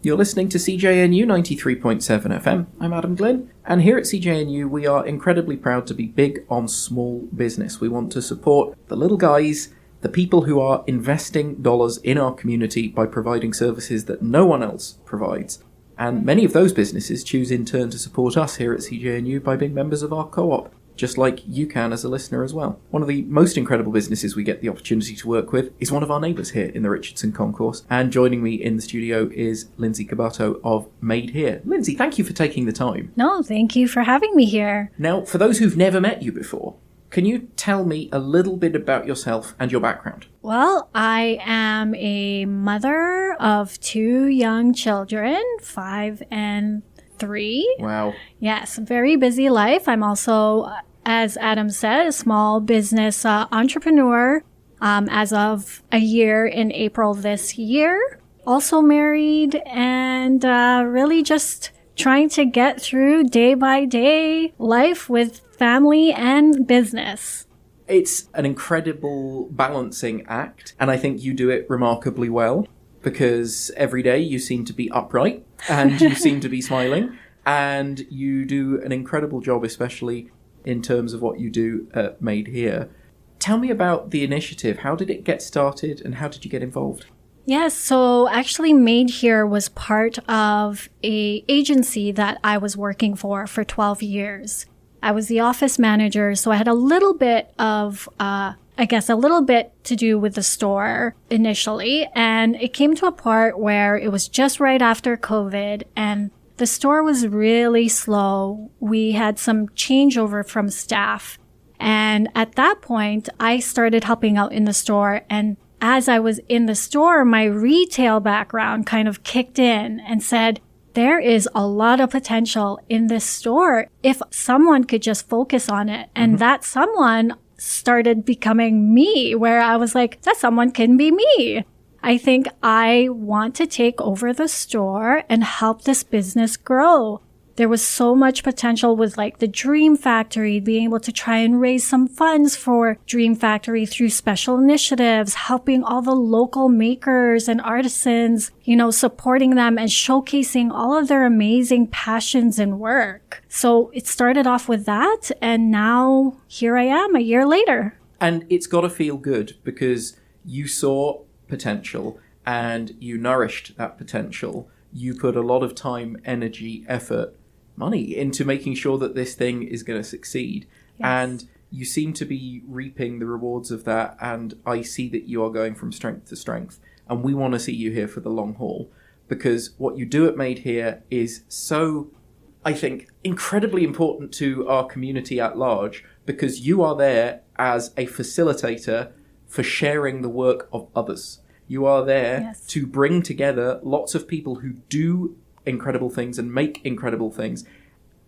You're listening to CJNU 93.7 FM. I'm Adam Glynn, and here at CJNU we are incredibly proud to be big on small business. We want to support the little guys, the people who are investing dollars in our community by providing services that no one else provides. And many of those businesses choose in turn to support us here at CJNU by being members of our co-op, just like you can as a listener as well. One of the most incredible businesses we get the opportunity to work with is one of our neighbours here in the Richardson Concourse. And joining me in the studio is Lindsey Cabato of Made Here. Lindsey, thank you for taking the time. No, thank you for having me here. Now, for those who've never met you before, can you tell me a little bit about yourself and your background? Well, I am a mother of 2 young children, 5 and 3. Wow. Yes, very busy life. I'm also, as Adam said, a small business entrepreneur as of a year in April this year. Also married and really just trying to get through day by day life with family and business. It's an incredible balancing act, and I think you do it remarkably well, because every day you seem to be upright and you seem to be smiling, and you do an incredible job, especially in terms of what you do at Made Here. Tell me about the initiative. How did it get started and how did you get involved? Yes, so actually Made Here was part of an agency that I was working for 12 years. I was the office manager, so I had a little bit of, a little bit to do with the store initially. And it came to a part where it was just right after COVID and the store was really slow. We had some changeover from staff. And at that point, I started helping out in the store. And as I was in the store, my retail background kind of kicked in and said, there is a lot of potential in this store if someone could just focus on it. And that someone started becoming me, where I was like, that someone can be me. I think I want to take over the store and help this business grow. There was so much potential with like the Dream Factory, being able to try and raise some funds for Dream Factory through special initiatives, helping all the local makers and artisans, supporting them and showcasing all of their amazing passions and work. So it started off with that, and now here I am a year later. And it's got to feel good because you saw potential and you nourished that potential. You put a lot of time, energy, effort, money into making sure that this thing is going to succeed. Yes. And you seem to be reaping the rewards of that. And I see that you are going from strength to strength. And we want to see you here for the long haul, because what you do at Made Here is so, I think, incredibly important to our community at large, because you are there as a facilitator for sharing the work of others. You are there to bring together lots of people who do incredible things and make incredible things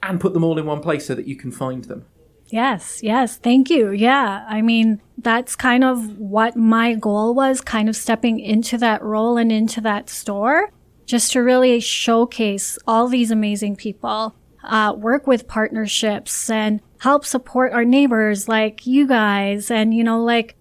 and put them all in one place so that you can find them. Yes. Thank you. Yeah. I mean, that's kind of what my goal was, kind of stepping into that role and into that store, just to really showcase all these amazing people, work with partnerships and help support our neighbors like you guys, and,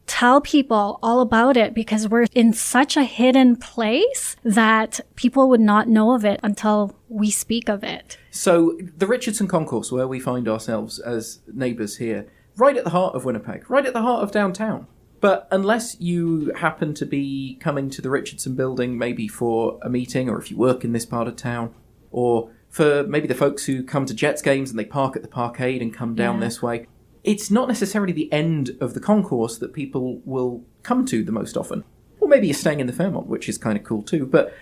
tell people all about it, because we're in such a hidden place that people would not know of it until we speak of it. So the Richardson Concourse, where we find ourselves as neighbours here, right at the heart of Winnipeg, right at the heart of downtown. But unless you happen to be coming to the Richardson building, maybe for a meeting, or if you work in this part of town, or for maybe the folks who come to Jets games and they park at the Parkade and come down this way, it's not necessarily the end of the concourse that people will come to the most often. Or maybe you're staying in the Fairmont, which is kind of cool too. But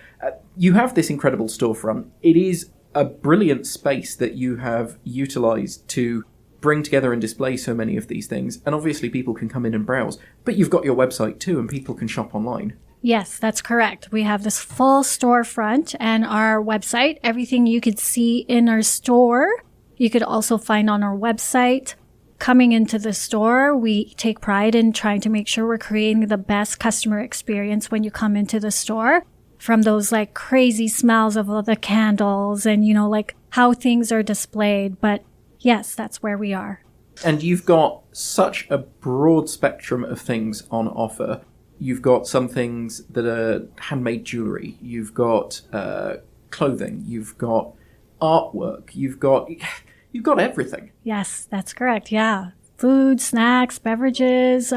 you have this incredible storefront. It is a brilliant space that you have utilised to bring together and display so many of these things. And obviously people can come in and browse. But you've got your website too, and people can shop online. Yes, that's correct. We have this full storefront and our website. Everything you could see in our store, you could also find on our website. Coming into the store, we take pride in trying to make sure we're creating the best customer experience when you come into the store. From those like crazy smells of all the candles and, how things are displayed. But yes, that's where we are. And you've got such a broad spectrum of things on offer. You've got some things that are handmade jewellery. You've got clothing, you've got artwork, you've got everything. Yes, that's correct. Yeah. Food, snacks, beverages,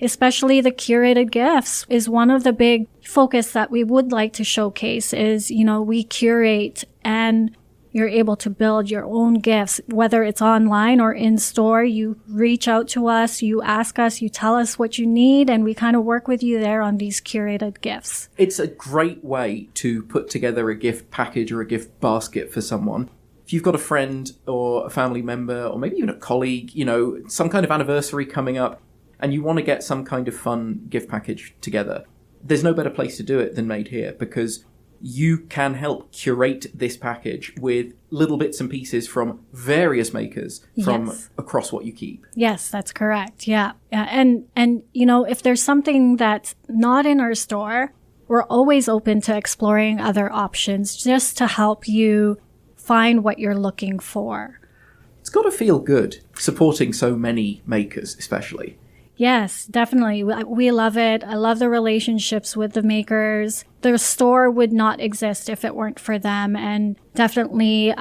especially the curated gifts is one of the big focus that we would like to showcase is, we curate and you're able to build your own gifts, whether it's online or in store. You reach out to us, you ask us, you tell us what you need, and we kind of work with you there on these curated gifts. It's a great way to put together a gift package or a gift basket for someone. If you've got a friend or a family member or maybe even a colleague, some kind of anniversary coming up, and you want to get some kind of fun gift package together, there's no better place to do it than Made Here, because you can help curate this package with little bits and pieces from various makers from across what you keep. Yes, that's correct. Yeah. And if there's something that's not in our store, we're always open to exploring other options just to help you find what you're looking for. It's got to feel good supporting so many makers, especially. Yes, definitely. We love it. I love the relationships with the makers. The store would not exist if it weren't for them. And definitely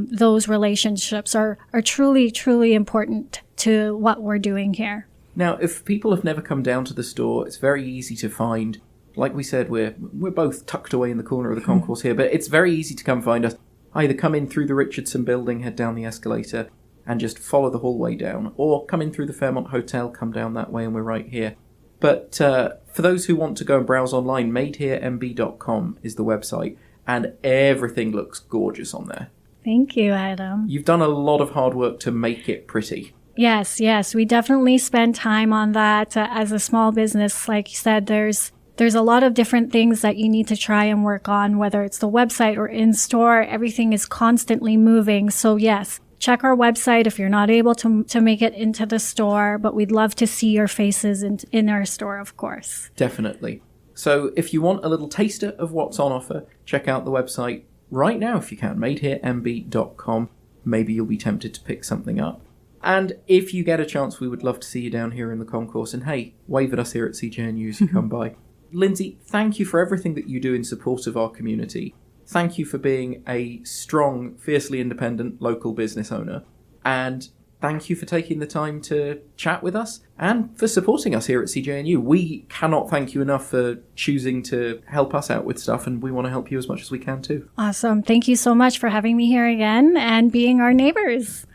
those relationships are truly, truly important to what we're doing here. Now, if people have never come down to the store, it's very easy to find. Like we said, we're both tucked away in the corner of the concourse here, but it's very easy to come find us. Either come in through the Richardson building, head down the escalator, and just follow the hallway down, or come in through the Fairmont Hotel, come down that way, and we're right here. But for those who want to go and browse online, madeheremb.com is the website, and everything looks gorgeous on there. Thank you, Adam. You've done a lot of hard work to make it pretty. Yes, we definitely spend time on that. As a small business, like you said, there's a lot of different things that you need to try and work on, whether it's the website or in store. Everything is constantly moving. So yes, check our website if you're not able to make it into the store, but we'd love to see your faces in our store, of course. Definitely. So if you want a little taster of what's on offer, check out the website right now if you can, madeheremb.com. Maybe you'll be tempted to pick something up. And if you get a chance, we would love to see you down here in the concourse. And hey, wave at us here at CJNU as you come by. Lindsey, thank you for everything that you do in support of our community. Thank you for being a strong, fiercely independent local business owner. And thank you for taking the time to chat with us and for supporting us here at CJNU. We cannot thank you enough for choosing to help us out with stuff, and we want to help you as much as we can too. Awesome. Thank you so much for having me here again and being our neighbors.